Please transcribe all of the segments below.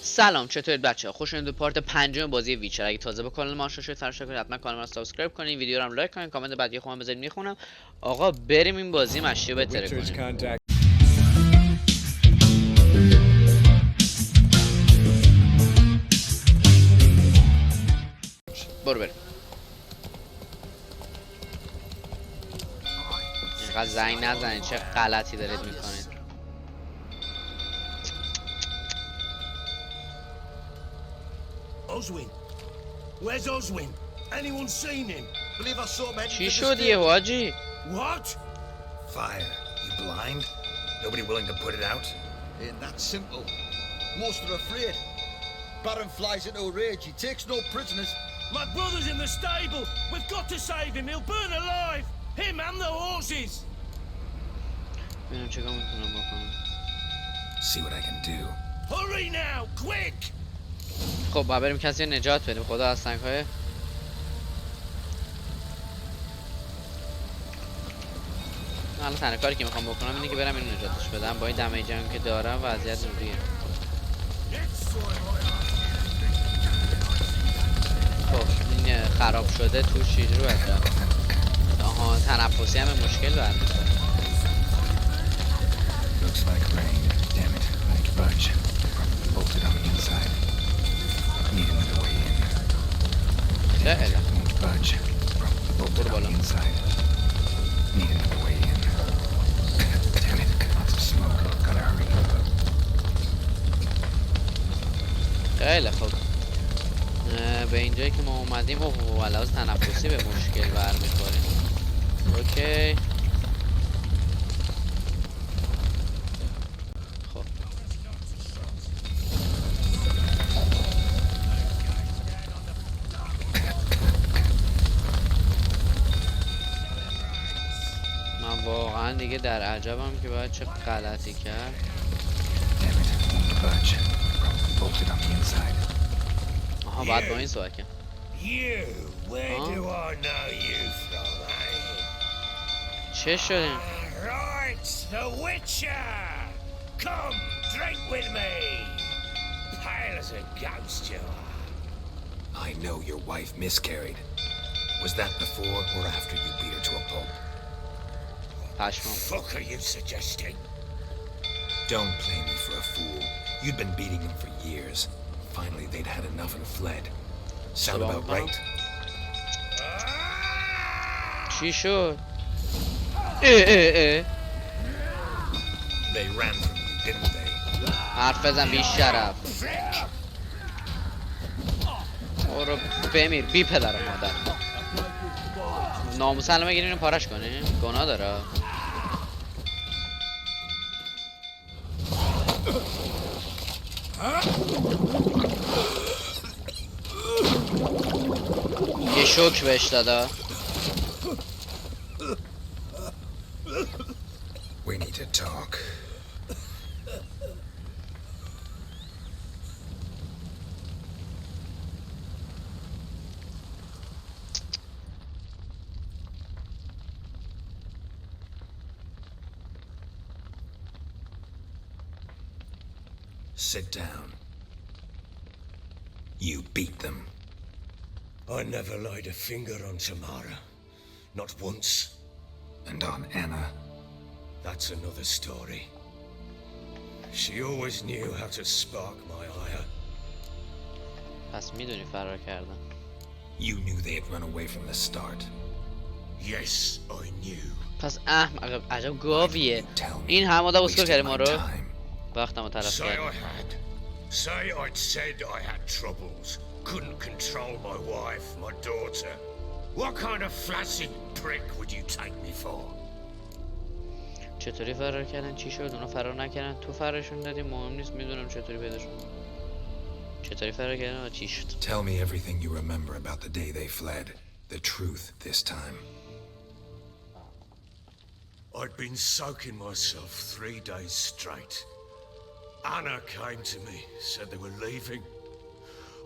سلام، چطورید بچه‌ها؟ خوشتون به پارت 5 بازی ویچر. اگه تازه به کانال ما آشنا شدید فراموش نکنید حتما کانال ما رو سابسکرایب کنید، ویدیو رو هم لایک کنید، کامنت بعدی خودم بذارید میخونم. آقا بریم این بازی مشی رو بهتره کنیم. برو بریم. اینقدر زنگ نزنید، چه غلطی دارید میکنید. Oswin. Where's Oswin? Anyone seen him? Believe I saw him. چی شد یه حاجی؟ What? Fire. You blind? Nobody willing to put it out? Ain't that simple. Most are afraid. Baron flies into a rage. He takes no prisoners. My brother's in the stable. We've got to save him. He'll burn alive. Him and the horses. ببینم چیکار میتونم بکنم. See what I can do. Hurry now, quick! خب با بریم کسی رو نجات بدیم. خدا از سنگ‌های من الان تنها کاری که میخوام بکنم اینه که برم اینو نجاتش بدم. با این دمیجی هم که دارم وضعیت روریه. خب این خراب شده توش چیزی رو بذارم. آها تنفسی هم مشکل برمی‌داره. Looks like rain. Damn it. I can budge. Bolted on the inside. Need another way in. Won't budge. Bolted on the inside. Need another way in. Damn it. Lots of smoke. Gotta hurry. خیلی خوب. به اینجایی که ما اومدیم اوه علاوه تنفسی به مشکل برمیخوریم. اوکی. خب من واقعا دیگه در عجبم که باید چه غلطی کرد. Damn it. Won't budge. Bolted on the inside. آها باید با این صحبت کنم. You, where do I know you from, eh? چه شدیم؟ Right, the Witcher! Come, drink with me! Pale as a ghost you are. I know your wife miscarried. Was that before or after you beat her to a pulp? پشمام. Fuck are you suggesting? Don't play me for a fool. You'd been beating them for years. Finally, they'd had enough and fled. Sound about right? چی شد؟ They ran from you, didn't they? حرف بزن بی شرف. برو بمیر بی پدر و مادر. ناموس الان بگیرین اینو پارش کنی؟ گناه داره. یه شوک بهش دادا. We need to talk. Sit down. You beat them. I never laid a finger on Tamara. Not once. And on Anna. That's another story. She always knew how to spark my ire. پس میدونی فرار کردن. You knew they had run away from the start. Yes, I knew. پس احمق عجب گاویه. این همادا بسکر کردی ما رو. وقتمو تلف Say کردی. I had. Say I'd said I had troubles. Couldn't control my wife, my daughter. What kind of flaccid prick would you take me for? چطوری فرار کردن؟ چی شد؟ اونا فرار نکردن؟ تو فرارشون دادی؟ مهم نیست، میدونم چطوری پیداشون. چطوری فرار کردن و چی شد؟ Tell me everything you remember about the day they fled. The truth this time. I'd been soaking myself 3 days straight. Anna came to me, said they were leaving.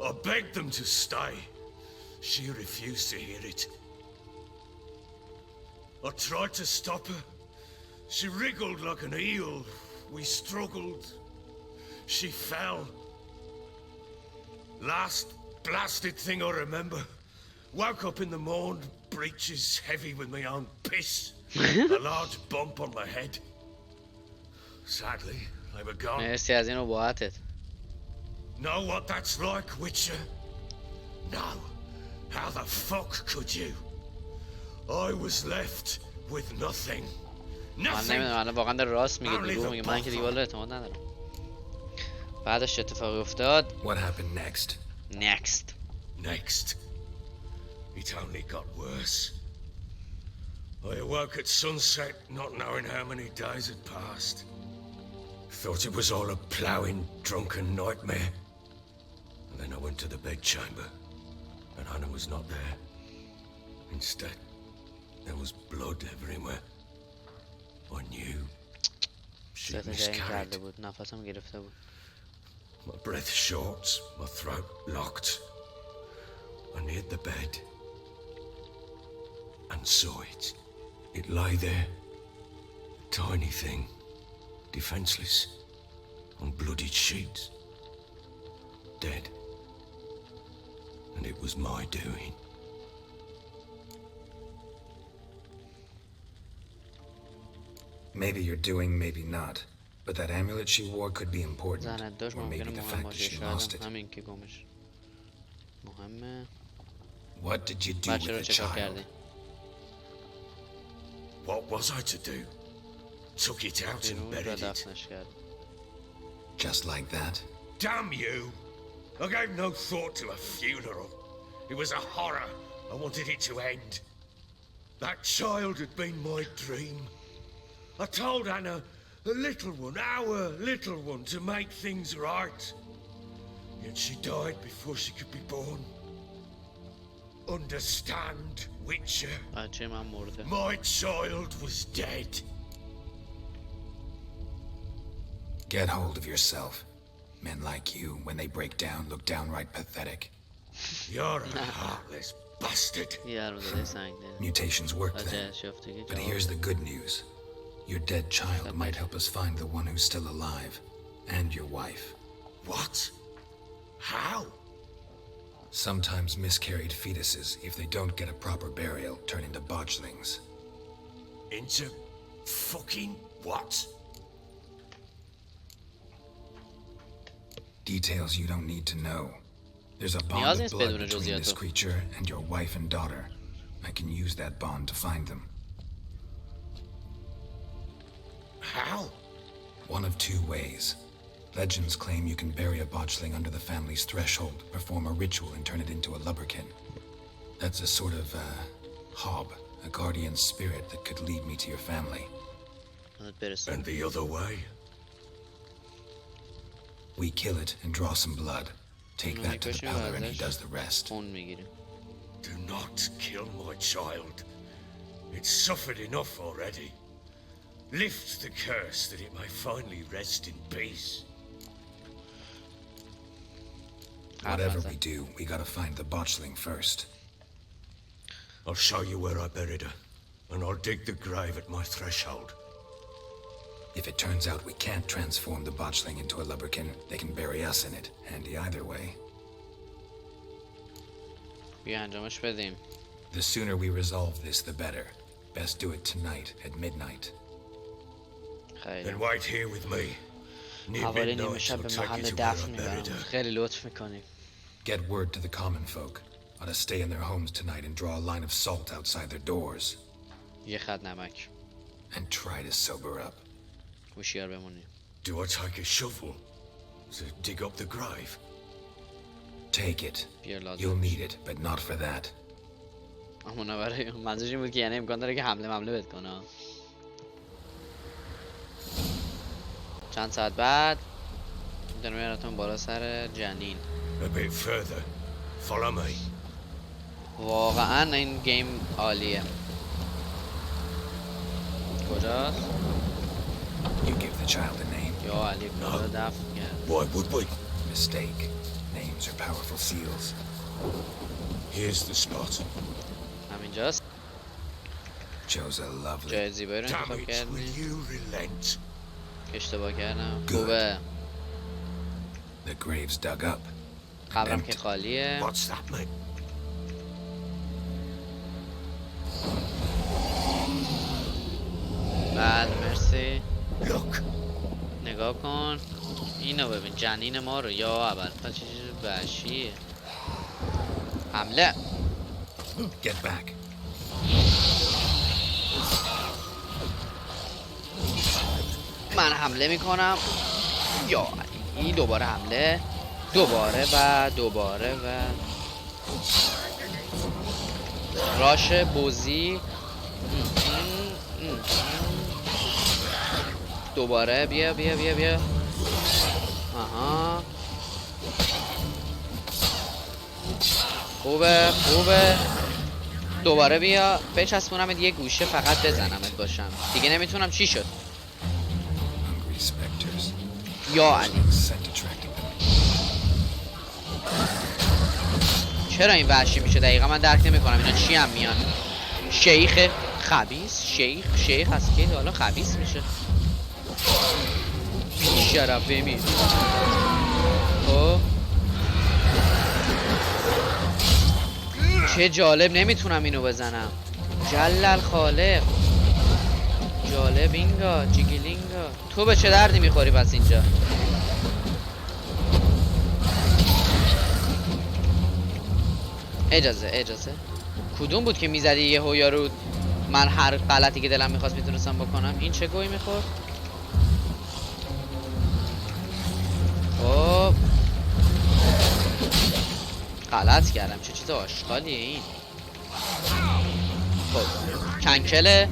I begged them to stay. She refused to hear it. I tried to stop her. She wriggled like an eel. We struggled. She fell. Last blasted thing I remember. Woke up in the morn, breeches heavy with my own piss. A large bump on my head. Sadly, they were gone. مرسی از این اباحتت. Know what that's like, Witcher? No. How the fuck could you? I was left with nothing. من Nothing. نمیدونم الان واقعا در راست میگه دروغ میگه، من که دیگه والا اعتماد ندارم. بعدش چه اتفاقی افتاد؟ What happened next? Next. It only got worse. I awoke at sunset, not knowing how many days had passed. Thought it was all a ploughing, drunken nightmare. And then I went to the bedchamber, and Anna was not there. Instead, there was blood everywhere. I knew she miscarried. نفسم گرفته بود. My breath short, my throat locked. I neared the bed and saw it. It lay there, a tiny thing, defenseless, on bloodied sheets, dead. And it was my doing. Maybe you're doing, maybe not. But that amulet she wore could be important. زنت Or maybe the fact that she lost it. همین که گمش. مهمه. What did you do with بچه رو the چکار child? کردی؟ What was I to do? Took it out and بیرون را buried it. دفنش کرد. Just like that? Damn you! I gave no thought to a funeral. It was a horror. I wanted it to end. That child had been my dream. I told Anna, the little one, our little one, to make things right. Yet she died before she could be born. Understand, Witcher? بچه من مرده. My child was dead. Get hold of yourself. Men like you, when they break down, look downright pathetic. You're a heartless bastard. یه رو داده سنگ ده. Mutations worked then. بچه شفتگی But here's the good news. Your dead child might help us find the one who's still alive. And your wife. What? How? Sometimes miscarried fetuses, if they don't get a proper burial, turn into botchlings. Into fucking what? Details you don't need to know. There's a bond نیاز of نیست blood بدون between this جزئیاتو. creature and your wife and daughter. I can use that bond to find them. How? One of two ways. Legends claim you can bury a botchling under the family's threshold, perform a ritual, and turn it into a lubberkin. That's a sort of, hob, a guardian spirit that could lead me to your family. And the other way? We kill it and draw some blood. Take that to the powder and he does the rest. خون میگیریم. Do not kill my child. It's suffered enough already. Lift the curse that it may finally rest in peace. Whatever we do, we gotta find the botchling first. I'll show you where I buried her, and I'll dig the grave at my threshold. If it turns out we can't transform the botchling into a lubberkin, they can bury us in it. Handy either way. بیا انجامش بدیم. The sooner we resolve this, the better. Best do it tonight at midnight. خیلی. Then wait here with me. Near حوالی نیمه midnight, شب I'll به take محل you to where دفن I میبرم. buried her. خیلی لطف میکنیم. Get word to the common folk. Ought to stay in their homes tonight and draw a line of salt outside their doors. یه خط نمک. And try to sober up. هوشیار بمونیم. Do I take a shovel to dig up the grave? Take it. بیا You'll لازم. need it, but not for that. اما برای منظورش این بود که یعنی امکان داره که حمله بهت کنه. چند ساعت بعد میتونم میارتون بالا سر جنین. A bit further. Follow me. واقعا این گیم عالیه. کجاست؟ You give the child a name. یا علی کجا دفن کرد؟ Why would we? Mistake. Names are powerful seals. Here's the spot. همینجاست. Chose a lovely. جای زیبایی رو Damn انتخاب it, will کردی. you relent? اشتباه کردم. Good. خوبه. The grave's dug up. قبرم که خالیه. What's that mean? بعد مرسی. Look. نگاه کن اینو ببین، جنین ما رو. یا اول چه چیز وحشیه. حمله. Get back. من حمله میکنم. یا این دوباره حمله. دوباره و دوباره و راش بوزی. دوباره بیا بیا بیا بیا. آها خوبه خوبه. دوباره بیا بچسبونم یه گوشه فقط بزنمت باشم دیگه. نمیتونم. چی شد؟ Hungry specters. یا علی Scent attracting them. چرا این وحشی میشه دقیقا من درک نمیکنم. اینا چی هم میان؟ شیخ خبیث. شیخ از که حالا خبیث میشه. شرف بمیر. خب چه جالب. نمیتونم اینو بزنم. جلل خالق. جالب اینگا جیگلینگا. تو به چه دردی میخوری پس اینجا؟ اجازه کدوم بود که میزدی یه هویا رو؟ من هر غلطی که دلم میخواست میتونستم بکنم. این چه گویی میخورد؟ خب غلط کردم. چه چیز آشغالیه این. خب کنکله.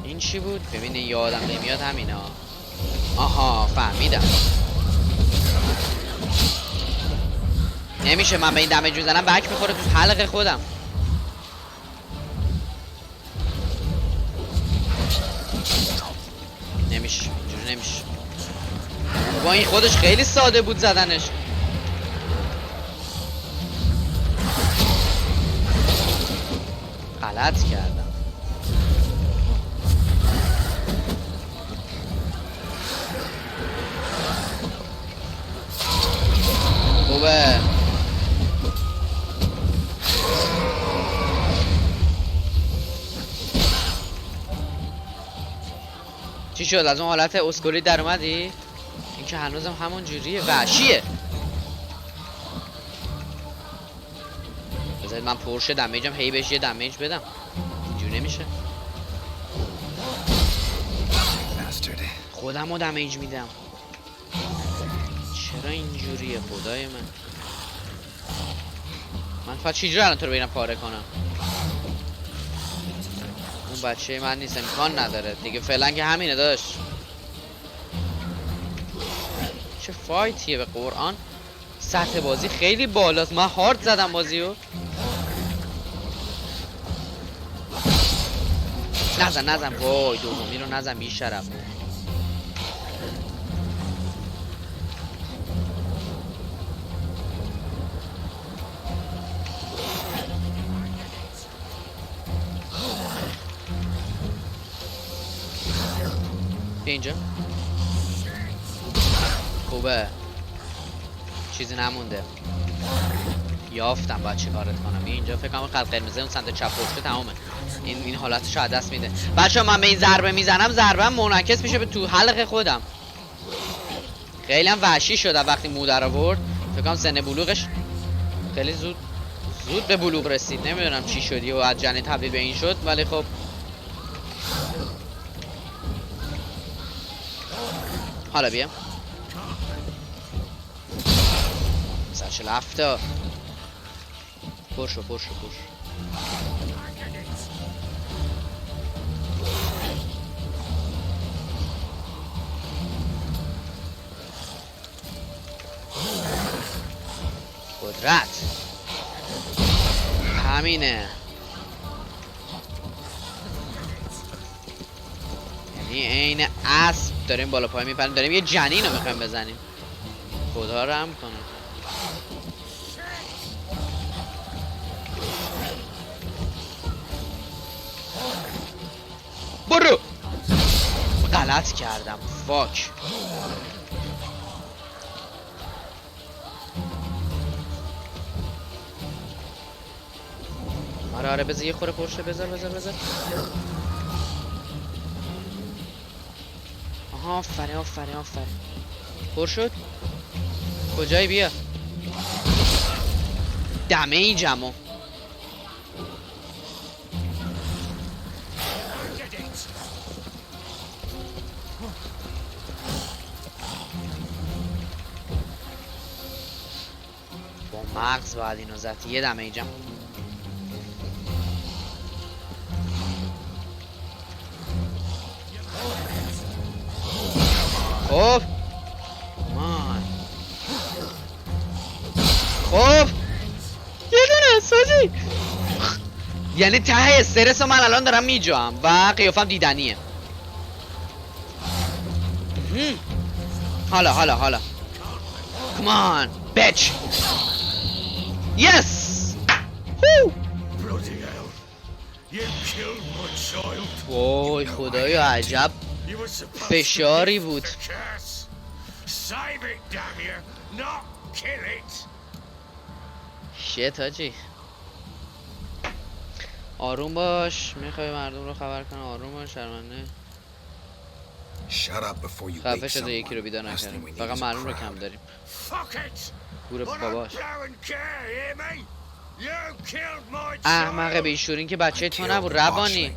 این چی بود؟ ببینه یادم نمیاد همینا. آها فهمیدم. نمیشه من به این دمیج میزنم بک میخوره تو حلق خودم. نمیشه اینجوری نمیشه. با این خودش خیلی ساده بود زدنش. غلط کردم. خوبه. چی شد؟ از اون حالت اسکولی در اومدی؟ این که هنوزم همون جوریه. وحشیه. بذارید من پرشه دمیجم هی بهش یه دمیج بدم. اینجوری نمیشه. خودم رو دمیج میدم. چرا اینجوریه خدای من؟ من فقط چجوری الان تو رو بگیرم پاره کنم؟ اون بچه من نیست. امکان نداره دیگه. فعلا که همینه داشت. چه فایتیه به قرآن. سطح بازی خیلی بالاست. من هارد زدم بازیو. نزن وای دومی رو نزن بی شرف. اینجا خوبه. چیزی نمونده. یافتم باید چی کارت کنم. اینجا فکر کنم خط قرمزه اون سمت چپ پشت تمومه. این حالتشو از دست میده. بچه‌ها من به این ضربه میزنم ضربم منعکس میشه به تو حلق خودم. خیلی هم وحشی شده وقتی مودر آورد. فکر کنم سن بلوغش خیلی زود به بلوغ رسید. نمیدونم چی شدی و از جنین تبدیل به این شد ولی خب حالا بیا. 147 تا پرشو قدرت همینه. یعنی عین اسب داریم بالا پای میپریم. داریم یه جنین رو میخوایم بزنیم. خدا رحم کنه. برو. غلط کردم. فاک. آره بذار یه خوره پشت بذار آها آفرین پر شد کجایی بیا دمیجمو با مغز باید اینو زد یه دمیجم خب خب یه دونه سازی یعنی ته استرس رو من الان دارم میجام و قیافم دیدنیه حالا کمان بیچ یس وای خدایا عجب فشاری بود شیت حاجی آروم باش میخوای مردم رو خبر کنه آروم باش شرمنده خفه شده یکی رو بیدار نکردیم فقط معلوم رو کم داریم گوره باباش احمق بیشورین که بچه تو نبود ربانی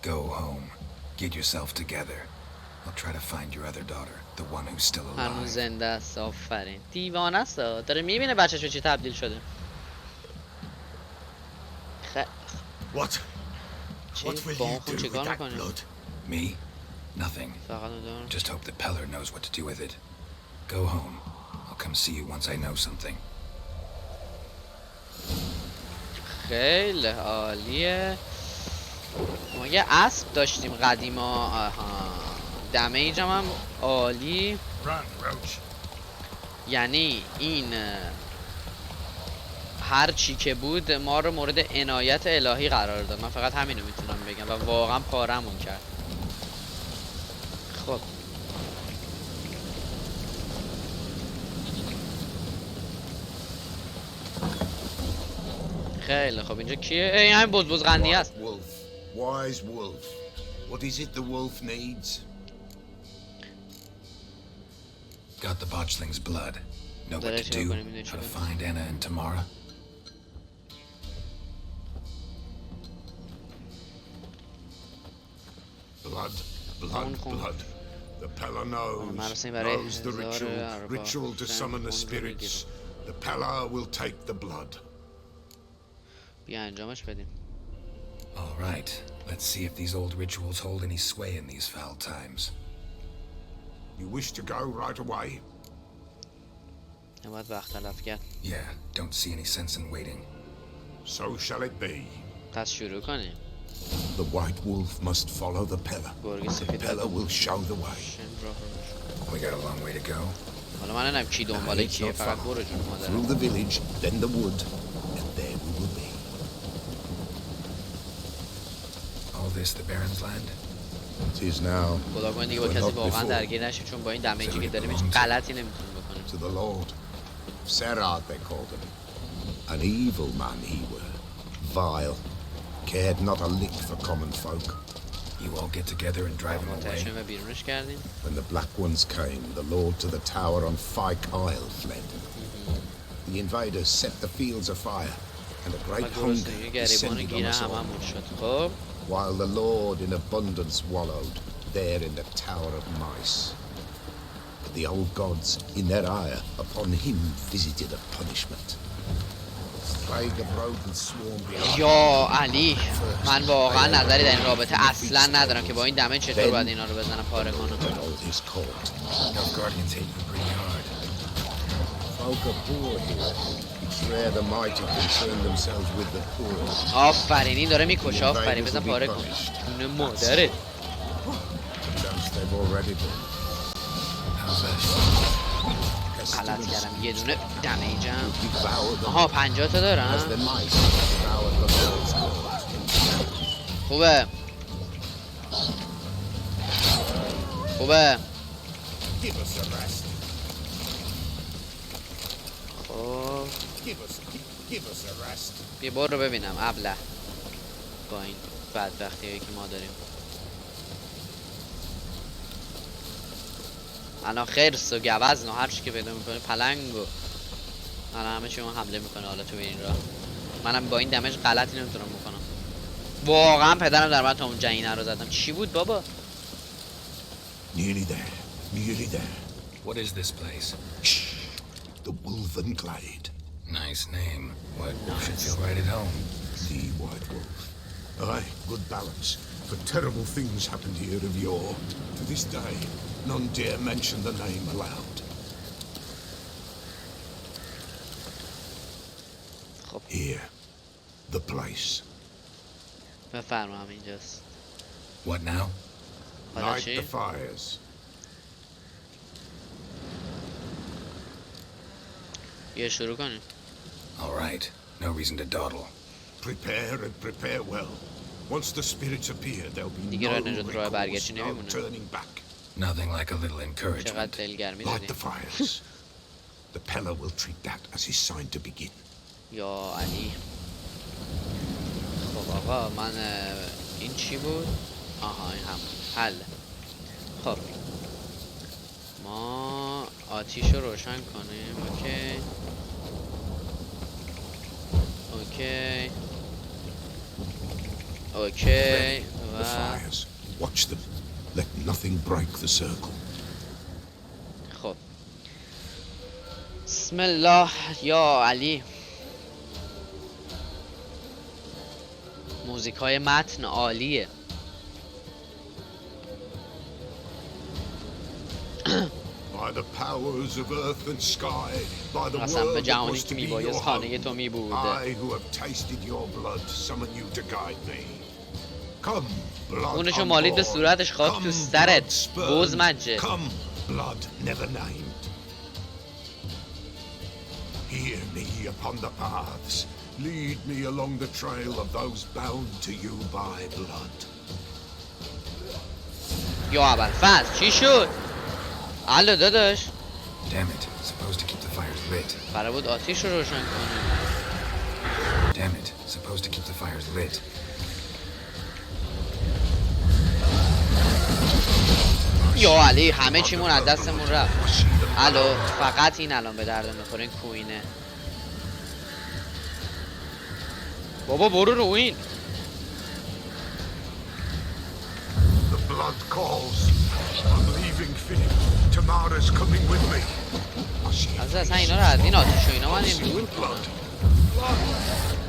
Go home. Get yourself together. I'll try to find your other daughter, the one who's still alive. هنوز زنده است آفرین دیوانه است داره میبینه بچه‌ش به چی تبدیل شده What will you do with that blood? Me? Nothing. Just hope that Peller knows what to do with it. Go home. I'll come see you once I know something. خیلی عالیه ما یه اسب داشتیم قدیما دمیج هم عالی یعنی این هر چی که بود ما رو مورد عنایت الهی قرار داد من فقط همینو میتونم بگم و واقعا پارمون کرد خب خیلی خب اینجا کیه؟ این همین بزبز قندی هست Wise wolf. What is it the wolf needs? Got the botchling's blood. Know what to do? How to find Anna and Tamara? Blood. The Peller knows the ritual to summon the spirits. The Peller will take the blood. بیا انجامش بدیم All right, let's see if these old rituals hold any sway in these foul times. You wish to go right away? نباید وقت تلف کرد Yeah, don't see any sense in waiting. So shall it be. پس شروع کنیم The white wolf must follow the Peller. The Peller will show the way. We got a long way to go. حالا من نمیدونم کی دنباله کیه فقط برو جون مادرم Through the village, then the wood, and there we will be. All this the Baron's land? It is now. خدا کنه دیگه با کسی واقعا درگیر نشیم چون با این دمیجی که داریم هیچ غلطی نمیتونیم بکنیم To the Lord. Serad they called him. An evil man he were. Vile. Cared not a lick for common folk. You all get together and drive him away. و بیرونش کردیم When the Black Ones came, the Lord to the tower on Fyke Isle fled. The invaders set the fields afire, and a great hunger descended on us all. While the Lord in abundance wallowed, there in the tower of mice. But the old gods, in their ire, upon him visited a punishment. یا علی من واقعا نظری در این رابطه اصلا ندارم که با این دمه چطور باید اینا رو بزنم پاره کنم آفرین این داره میکشه آفرین بزن پاره کن اون مادره غلط کردم یه دونه دمیجم آها 50 تا دارم خوبه خوبه خب Give us a rest. بیا برو ببینم ابله با این بدبختیایی که ما داریم. الان خرس و گوزن و هر چی که پیدا میکنه پلنگ و الان همه چی ما حمله میکنه. حالا تو به این راه منم با این دمج غلطی نمیتونم بکنم. واقعا پدرم در من تا اون جنینه رو زدم. چی بود بابا؟ Nearly there. Nearly there. What is this place? Shh. The Wolven Glade. Nice name. White Wolf should feel right at home. The White Wolf. Aye, good balance. For terrible things happened here of yore. To this day, none dare mention the name aloud. خب Here. The place. بفرمام اینجاست. What now? حالا Light چی؟ the fires. یه شروع کنیم. All right. No reason to dawdle. Prepare and prepare well. Once the spirits appear, there'll be دیگه no راه نجات راه برگشتی recourse, no نمیمونه. turning back. Nothing like a little چقدر encouragement. دلگرمی Light دادی. the fires. The Peller will treat that as his sign to begin. یا علی. خب آقا من این چی بود؟ آها این هم حل. خب ما آتیش رو روشن کنیم. اوکی اوکی اوکی The و fires. Watch them. Let nothing break the circle. خب بسم الله یا علی. موزیک های متن عالیه. By the powers of earth and sky, by the قسم به word that جهانی was که to be میبایست your خانه home, تو میبود. I who have tasted your blood summon you to guide me. Come, blood خونشو مالید به unborn. صورتش خاک Come, تو blood سرت spurned. بوز مجه. Come, blood never named. Hear me upon the paths. Lead me along the trail of those bound to you by blood. یا ابوالفضل چی شد؟ الو داداش Damn it. Supposed to keep the fires lit. قرار بود آتیش رو روشن کنیم. Damn it. Supposed to keep the fires lit. یا علی همه چیمون از دستمون رفت. الو فقط این الان به درد میخوره. این کوینه. بابا برو رو این. The blood calls. I'm leaving Philip. Tamara's coming with me. از اصلا اینا رو از این آتیش و اینا من این دور کنم. Blood.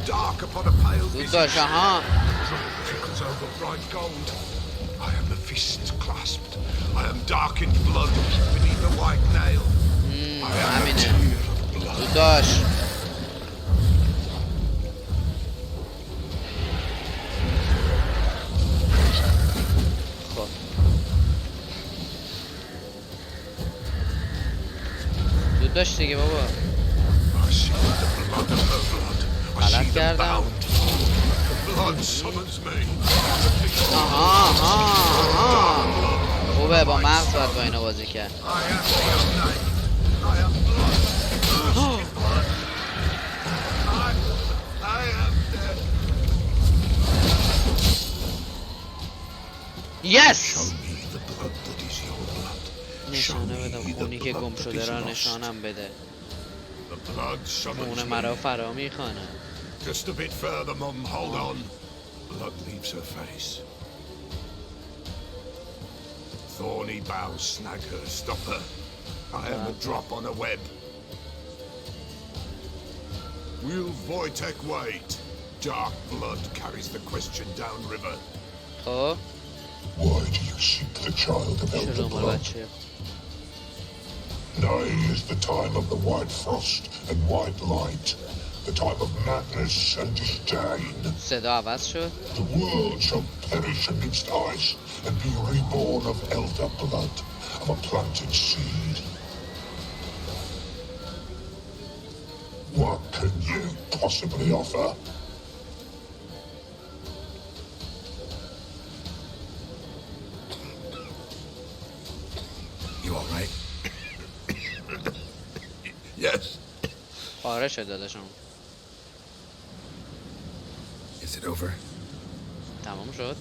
Dark upon a pale زود visage. باشه ها. Drop trickles over bright gold. I am the fists clasped. I am darkened blood beneath a white nail. I am a همینه. tear of blood. زود باش. خب زود باش دیگه بابا. I see the blood of her blood. I غلط see them کردم. bound. The blood summons me. آها آها آها. خوبه با مغز باید با اینا بازی کرد. I am the unnamed. I am blood. I am dead. یس. Show me the blood that is your blood. Show نشانه me بدم the خونی که blood گم that شده is را lost. نشانم بده. The blood خون summons مرا me. فرا میخوانه. Just a bit further, Mum. Hold on. Blood leaves her face. Thorny boughs snag her, stop her. I am a drop on a web. Will Wojtek wait? Dark blood carries the question downriver. خب Why do you seek the child of elder شروع مال blood? بچه. Nay is the time of the white frost and white light, the time of madness and disdain. صدا عوض شد. The world shall perish amidst ice and be reborn of elder blood, of a planted seed. What can you possibly offer? You all right? Yes. پاره شد داداشم. Is it over? تمام شد.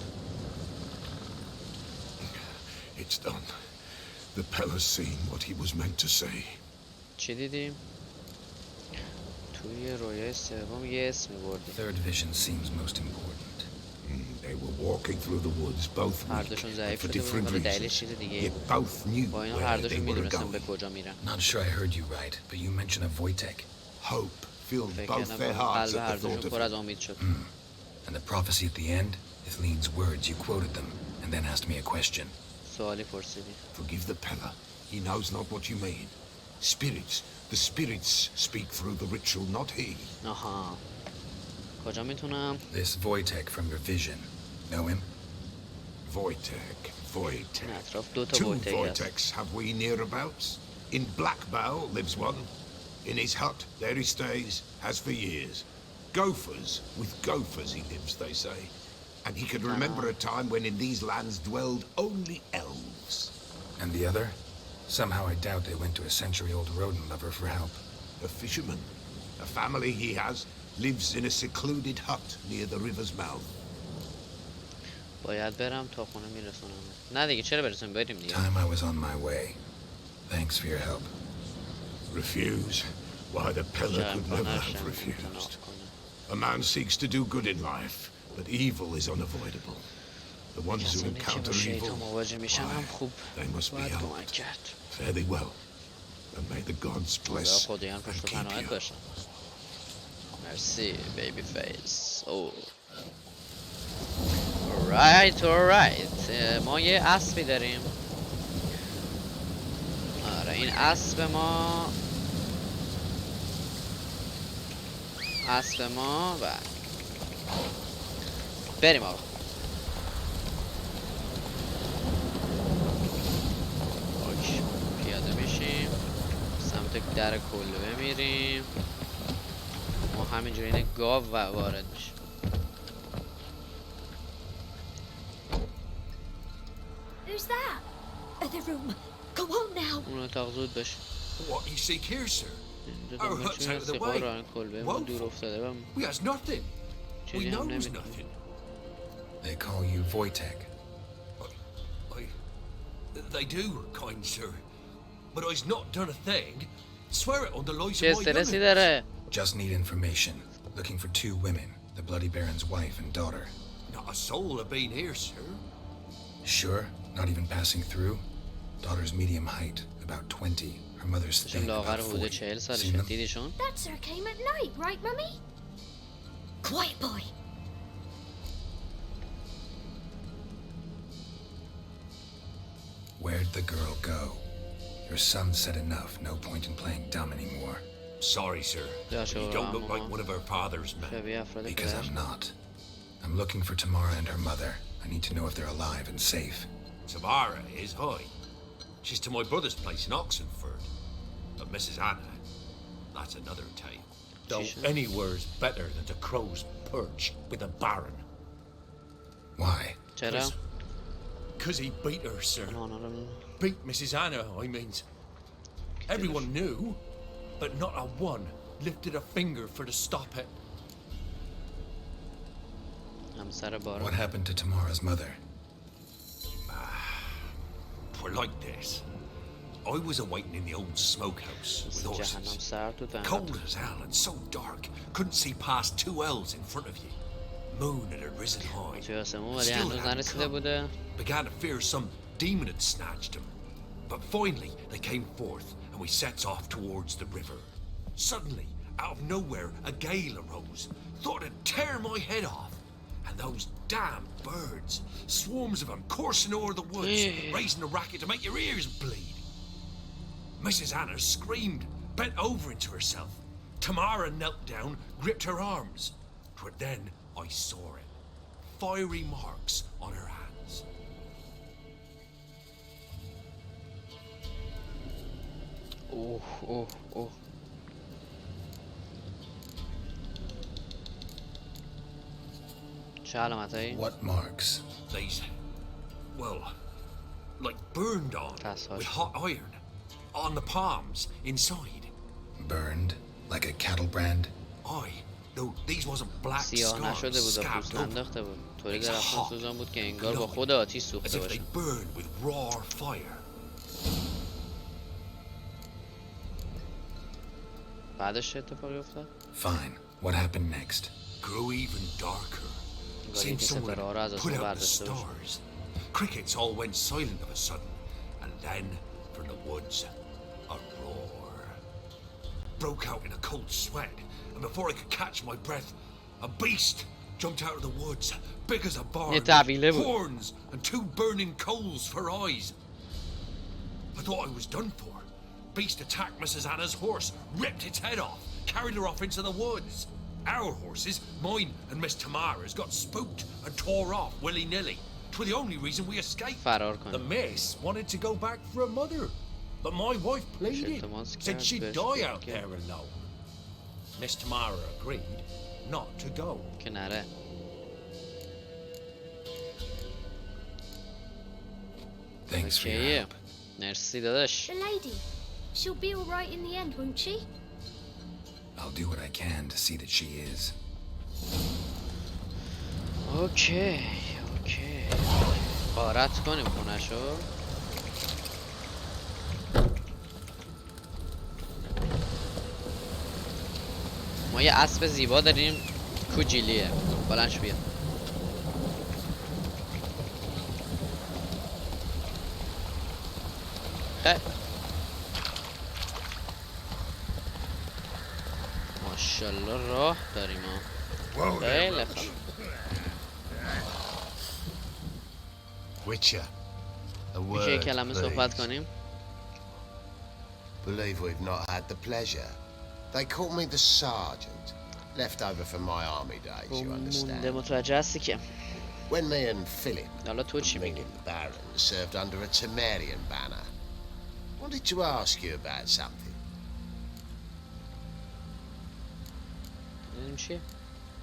It's done. The Pella's seen what he was meant to say. چی دیدیم؟ توی رویای سوم یه اسمی بردیم. Third vision seems most important. They were walking through the woods, both هر weak دوشون and ضعیف for شده بودن different ولی دلیلش reasons. چیز دیگه Yet both knew با اینا هر where they دوشون were میدونستن به going. کجا میرن. Not sure I heard you right, but you mentioned a Wojtek. Hope filled فکر both کردم their hearts قلب هر at the thought دوشون of پر از it. امید شد. And the prophecy at the end? Ithleen's words, you quoted them, and then asked me a question. سوالی پرسیدی. Forgive the Pella. He knows not what you mean. Spirits. The spirits speak through the ritual, not he. آها. کجا میتونم؟ This Wojtek from your vision. Know him? Wojtek. این اطراف دو تا Two وojtek هست. Wojteks have we nearabouts. In Blackbow lives one. In his hut, there he stays, has for years. Gophers, with gophers he lives, they say. And he can remember a time when in these lands dwelled only elves. And the other? Somehow I doubt they went to a century-old rodent lover for help. A fisherman. A family he has lives in a secluded hut near the river's mouth. باید برم تا خونه میرسونم. نه دیگه چرا برسونم بریم دیگه. Time I was on my way. Thanks for your help. Refuse? Why, the Pella could never have refused. A man seeks to do good in life, but evil is unavoidable. The ones who کسانی که با encounter شیطان evil, مواجه میشن هم why, خوب they must be باید کمک helped. کرد. Fare thee well, and may the gods bless خدایان and پشت و keep پناهت you. باشن. مرسی بیبی فیس. او alright. ما یه اسبی داریم. آره این اسب ما و بریم آقا. اوکی پیاده میشیم سمت در کلبه میریم. ما همینجوری این گاو وارد میشیم. Who's that? The room. Go on now. اون اتاق زود بشه. What you seek here, sir? اینجا Our دنبال hut's چی out of the هستی؟ way. قرآن کلبه ما دور Woeful. افتاده و We has nothing. We چیزی هم knows نمیدونیم. nothing. They call you Wojtek. They do, kind sir. But I's not done a thing. Swear it on the lives چه of my استرسی women. داره؟ Just need information. Looking for two women, the Bloody Baron's wife and daughter. Not a soul have been here, sir. Sure? Not even passing through? Daughter's medium height, about 20. Her mother's چون thin, لاغر about حدود 40. 40 Seen سالشه. them? دیدیشون؟ That sir came at night, right, Mummy? Quiet, boy. Where'd the girl go? Your son said enough. No point in playing dumb anymore. Sorry, sir. Yeah, But sure, you don't look like Mama. one of our father's men. شبیه افراد Because پدر. I'm not. I'm looking for Tamara and her mother. I need to know if they're alive and safe. Tamara is high. She's to my brother's place in Oxenford. But Mrs. Anna, that's another tale. Though She's- anywhere's better than the crow's perch with a baron. Why? چرا؟ Cause he beat her, sir. آنها رو Beat Mrs. Anna, I mean. Everyone knew, but not a one lifted a finger for to stop it. همسر What باران. happened to Tamara's mother? We're like this. I was awaiting in the old smokehouse with جهنم horses. سرد بود و Cold as hell and so dark, couldn't see past 2 ells in front of you. Moon had risen high. توی آسمون ولی Still هنوز hadn't نرسیده come. بوده. Began to fear some demon had snatched him. But finally they came forth and we sets off towards the river. Suddenly, out of nowhere, a gale arose. Thought it'd tear my head off. And those damn birds, swarms of them coursing over the woods, raising a racket to make your ears bleed. Mrs. Anna screamed, bent over into herself. Tamara knelt down, gripped her arms. But then I saw it. Fiery marks on her hands. اوه اوه اوه. چه علامتایی؟ What marks? These, well, like burned on That's harsh. with hot iron. On the palms, inside. Burned? Like a cattle brand? Aye. No, these wasn't black سیاه scars نشده بود و scabbed پوست up. ننداخته بود. طوری It's درختان hot, سوزان بود که انگار با glowing, خود آتیش as سوخته if they باشه. burn with raw fire. بعدش چه اتفاقی افتاد؟ Fine. What happened next? Grew even darker. انگار Seemed یکی someone ستاره ها رو از put آسمون out the برداشته باشه. stars. Crickets all went silent of a sudden, and then from the woods a roar broke out in a cold sweat, and before I could catch my breath, a beast jumped out of the woods, big as a barn, تعبیله بود. horns and two burning coals for eyes. I thought I was done for. Beast attacked Mrs. Anna's horse, ripped its head off, carried her off into the woods. Our horses, mine and Miss Tamara's, got spooked and tore off willy-nilly. 'Twas the only reason we escaped. فرار The کنیم. miss wanted to go back for her mother, but my wife pleaded, التماس said کرد she'd بهش die گفت out که- there alone. Miss Tamara agreed not to go. که نره. Thanks for your اوکیه. help. مرسی داداش. The lady. She'll be all right in the end, won't she? I'll do what I can to see that she is. اوکی. اوکی. غارت کنیم خونشو. ما یه اسب زیبا داریم. کوجیلیه. بلنش بیا. ماشاءالله راه داریم ها. خیلی خوب. Witcher, a میشه یه word, کلمه صحبت please. کنیم؟ Believe we've not had the pleasure. They call me the sergeant, left over from my army days, you مونده understand. متوجه هستی که. When me and Philip, حالا تو چی میگی؟ meaning the Baron, served under a Temerian banner. Wanted to ask you about something. ببینیم چیه؟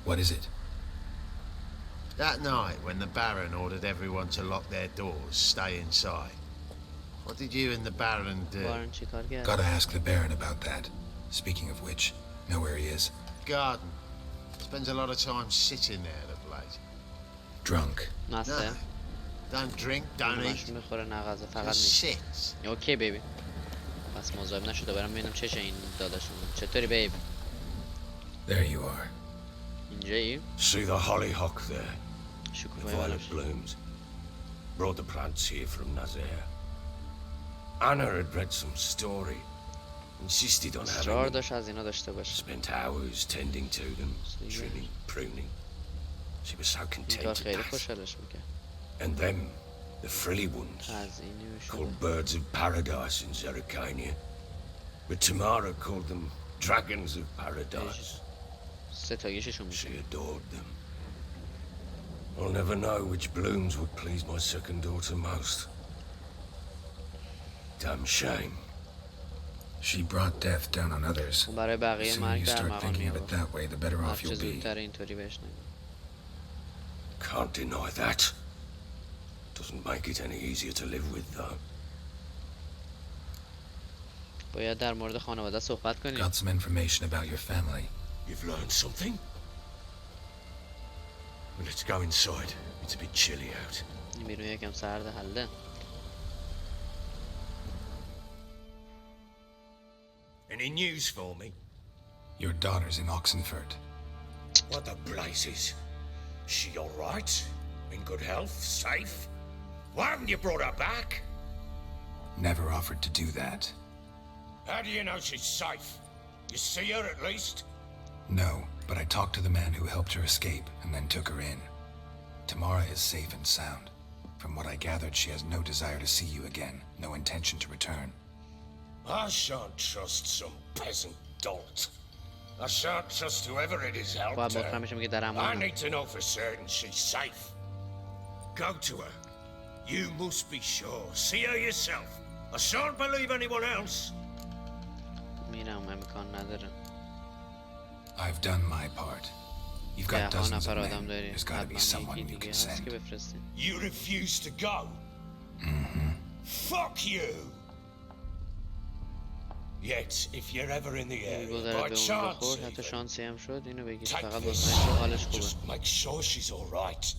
What is it? That night when the Baron ordered everyone to lock their doors, stay inside. What did you and the Baron do? بارن چی کار کرد؟ Gotta ask the Baron about that. Speaking of which, know where he is? Garden. Spends a lot of time sitting there of late. Drunk. مسته؟ Don't drink, don't eat. مشروم میخوره نه غذا فقط Just نیست. sits. اوکی بیبی. پس مزاحم نشده برم ببینم چشه این داداشون. چطوری بیب؟ There you are. اینجایی؟ See the hollyhock there? The شکوفای violet بالش. blooms. Brought the plants here from Nazaire. Anna had read some story. Insisted on اصرار having them. داشت از اینا داشته باشه. Spent hours tending to them, trimming, pruning. She was so این content کار at خیلی that. خوشحالش میکرد. And them, the frilly ones, هزینه شده. called birds of paradise in Zerrikania. But Tamara called them dragons of paradise. ستایششون She میشه. adored them. I'll never know which blooms would please my second daughter most. Damn shame. She brought death down on others. اون برای The بقیه sooner مرگ you در start مقام thinking of it میابود. that way, the better off هرچه you'll be. زودتر اینطوری بهش نگاه. Can't deny that. Doesn't make it any easier to live with, though. باید در مورد خانواده صحبت کنیم. Got some information about your family. You've learned something? Well, let's go inside. It's a bit chilly out. این بیرون یکم سرد حله. Any news for me? Your daughter's in Oxenford. What the blazes? She all right? In good health? Safe? Why haven't you brought her back? Never offered to do that. How do you know she's safe? You see her at least? No, but I talked to the man who helped her escape and then took her in. Tamara is safe and sound. From what I gathered, she has no desire to see you again, no intention to return. I shan't trust some peasant dolt. I shan't trust whoever it is helped باید her. مطمئن بشم که در I امان. need to know for certain she's safe. Go to her. You must be sure. See her yourself. I shan't believe anyone else. میرم امکان نداره. I've done my part. You've got 10 dozens of نفر men. آدم داری. There's got to be حتما someone یکی you دیگه can هست که send. بفرستیم. You refuse to go. Fuck you. Yet, if you're ever in the area by گذارد به اونجا chance, خورد، حتی even, شانسی هم شد. اینو بگید take فقط this. واسه اینکه حالش خوبه. Just make sure she's all right.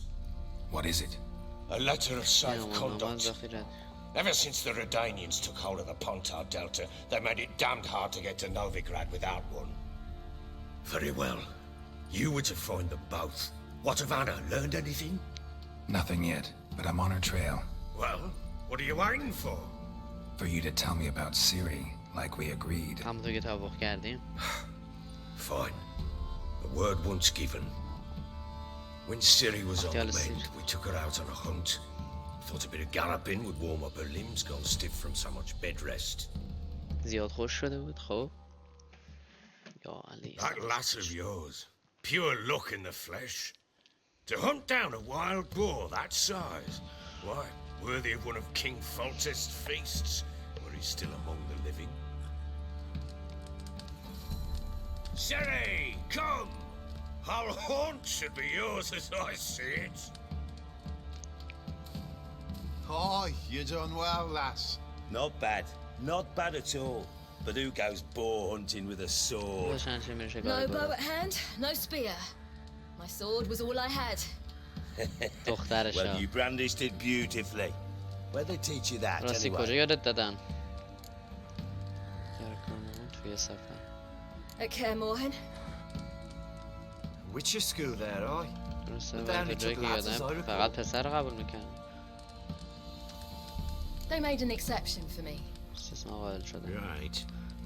What is it? A letter of safe پیام‌نامه conduct. ذخیره. Ever since the Redanians took hold of the Pontar Delta, they made it damned hard to get to Novigrad without one. Very well. You were to find them both. What of Anna? Learned anything? Nothing yet, but I'm on her trail. Well, what are you waiting for? For you to tell me about Ciri, like we agreed. همونطور که توافق کردیم. Fine. The word once given. When Ciri was on the mend, we took her out on a hunt. Thought a bit of galloping would warm up her limbs, gone stiff from so much bed rest. زیاد خوش شده بود. خب یا علی. That lass of yours, pure luck in the flesh. To hunt down a wild boar that size, why, worthy of one of King Foltest's feasts, where he's still among the living. Ciri, come! Our haunt should be yours as I see it. Hi, you done well, lass. Not bad. Not bad at all. But who goes boar hunting with a sword? روشن چه میشه No کاری bow کنه. at hand, no spear. My sword was all I had. دخترش Well, you brandished it beautifully. Where'd they teach you that, راستی کجا anyway? یادت دادن؟ توی سفر. At Kaer Morhen. Witcher school there, aye? درسته But ولی they only تا جایی took که lads, as I یادم recall. فقط پسر رو قبول میکنن. They made an exception for me. استثنا قائل شده. Right.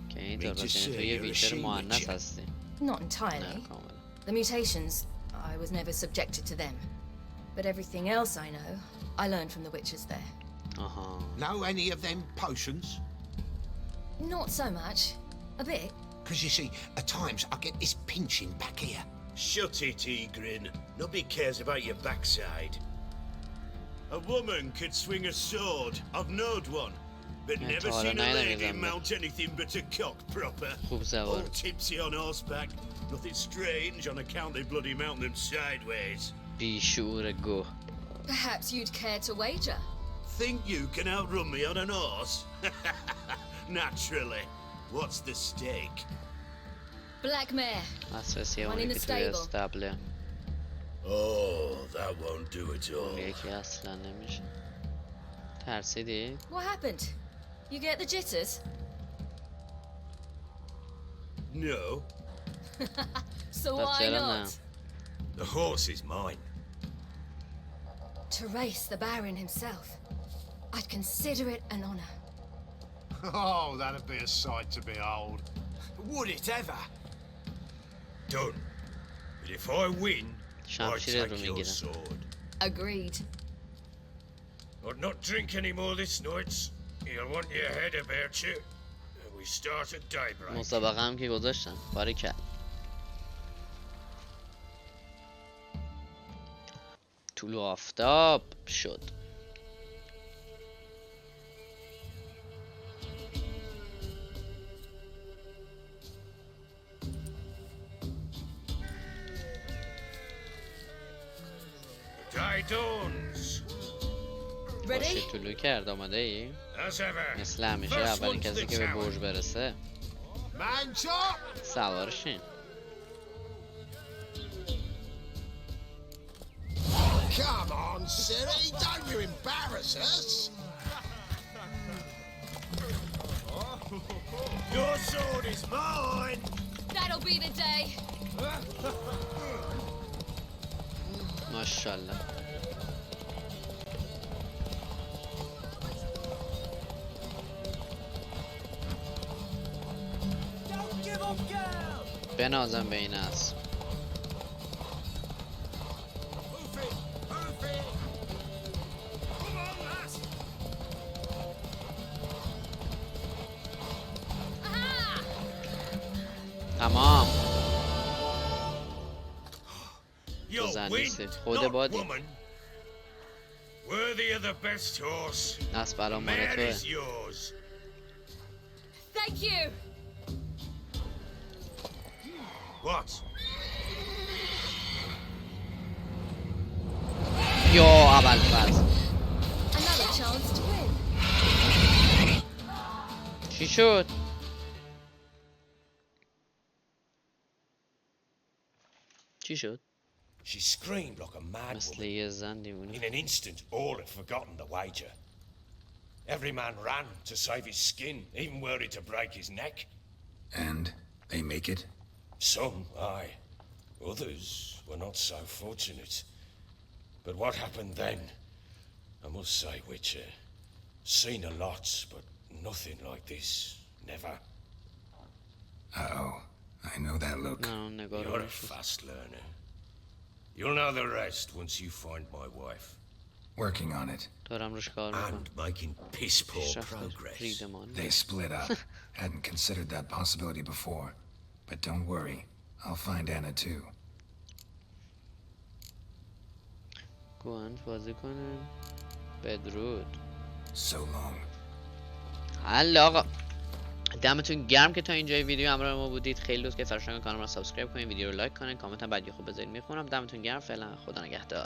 که این طور Witcher3, باشه. تو یه you're a ویچر مؤنث she-witcher. هستی. Not entirely. نه کاملا. The mutations, I was never subjected to them. But everything else I know, I learned from the witches there. آها. Know any of them potions? Not so much. A bit. Because you see, at times I get this pinching back here. Shut it, Egrin. Nobody cares about your backside. A woman could swing a sword. I've knowed one. But Yeah, never taller seen a than I lady remember. mount anything but a cock proper. خوب زبان. All tipsy on horseback. Nothing strange on account they bloody mount them sideways. بیشعور گوه. Perhaps you'd care to wager. Think you can outrun me on an horse? Naturally. What's the stake? Black mare. مصرسی One in اونی the که توی stable. استبله. Oh, that won't do it all. یکی اصلا نمیشه. ترسیدی؟ What happened? You get the jitters? No. So why چرا نه؟ not? The horse is mine. To race the Baron himself. I'd consider it an honor. Oh, that'd be a sight to behold. Would it ever? Done. But if I win, I شمشیر رو take your میگیرم. sword. Agreed. I'd not drink any more this night. You'll want your head about you. And we start at daybreak. مسابقه هم که گذاشتم. باری کرد. طلوع آفتاب شد. Day dawns. Ready? باشی طلوع کرد. آماده ای؟ As ever. مثل همیشه First اولین one to کسی the که به tower. برج برسه Man chop! سوارشین. Come on, Ciri, don't you embarrass us! Your sword is mine. That'll be the day. ماشاءالله. بنازم به این اسب. تمام. You'll زن win, نیستی. خود not بادی. woman. Worthy of the best horse. اسب الان مال Man توه. is yours. Thank you. What? یا اول فرض. Another chance to win. چی شد؟ چی شد؟ She screamed like a mad مثل woman. یه زن دیوونه. In an instant, all had forgotten the wager. Every man ran to save his skin, even worried to break his neck. And they make it? Some, aye. Others were not so fortunate. But what happened then? I must say, Witcher, seen a lot, but nothing like this. Never. Uh-oh. I know that look. نه نگاه You're رو a fast learner. You'll know the rest once you find my wife. Working on it. دارم روش کار میکنم. And making piss poor پیشرفت progress. فریدمان. They split up. Hadn't considered that possibility before. But don't worry. I'll find Anna too. گوهند بازی کنیم. بدرود. So long. حل آقا. دمتون گرم که تا اینجای ویدیو همراه ما بودید. خیلی لطفاً فراموش نکنید کانال رو سابسکرایب کنید، ویدیو رو لایک کنید، کامنت هم بعدی خوب بذارید میخونم. دمتون گرم. فعلا خدا نگهدار.